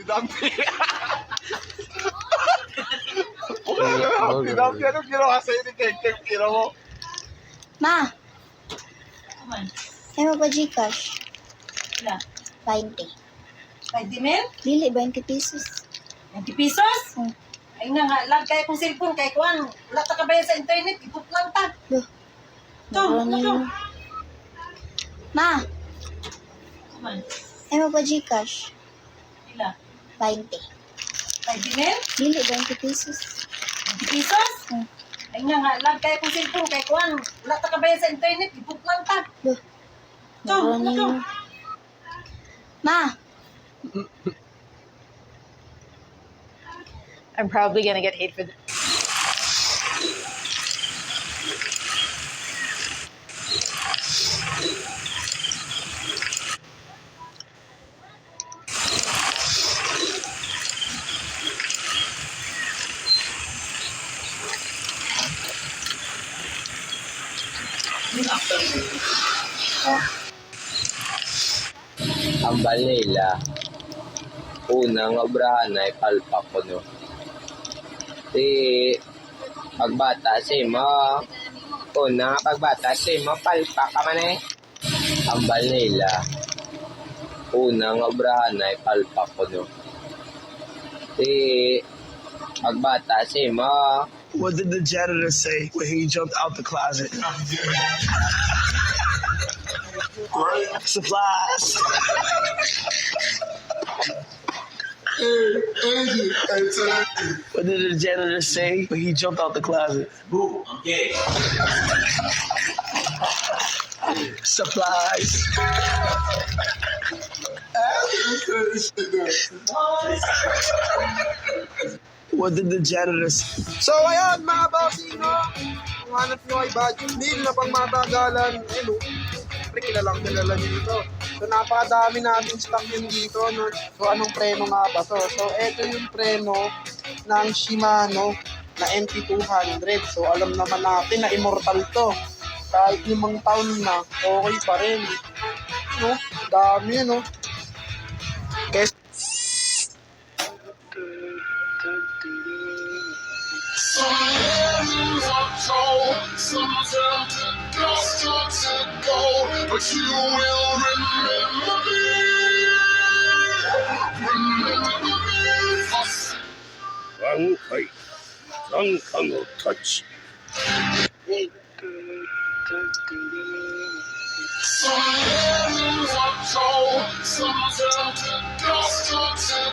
Dumpy. Dumpy, anong ginawa sa'yo ni Kek? Kira mo? Ma, Kuman. ay mo pa Gcash. Wala. 20. 20 mil? Dili, 20 pesos. 20 pesos? Hmm. Ay nga nga, lag kaya kong cellphone, kaya kuhan. Wala ta kabayan sa internet, ipot lang ta. Duh. Ito, ito. Ma, Kuman. ay mo pa Gcash. Wala. 20. 20 mil? Dili, 20 pesos. 20 pesos? Hmm. Ay nga nga, lag kaya kong cellphone, kaya kuhan. Wala ta kabayan sa internet, ipot lang ta. Duh. Ito, ito. Ma, I'm probably gonna get hate for this. Ang Manila, unang obrahan ay palpak ko, no? Pagbata si mo, unang pagbata si mo, palpak ka man eh. Ang Manila, unang obrahan ay palpak ko, no? Pagbata si mo. What did the janitor say when he jumped out the closet? Supplies. What did the janitor say when he jumped out the closet? Boo, I'm gay. Supplies. What did the janitor say? So ayun mga bossing, no? Kung hanap nyo ay budget meal na pang matagalan, no? Siyempre kilala nyo ito. So napakadami natin stock yun dito, no? So anong preno nga ba to? So eto yung preno ng Shimano na NP200. So alam naman natin na immortal to. Kahit 5 taon na, okay pa rin. No? Dami, no? Kes Some hands are cold, some dust to go, but you will remember me. Remember me. One fight, one camel touch. Some hands are cold, some dust to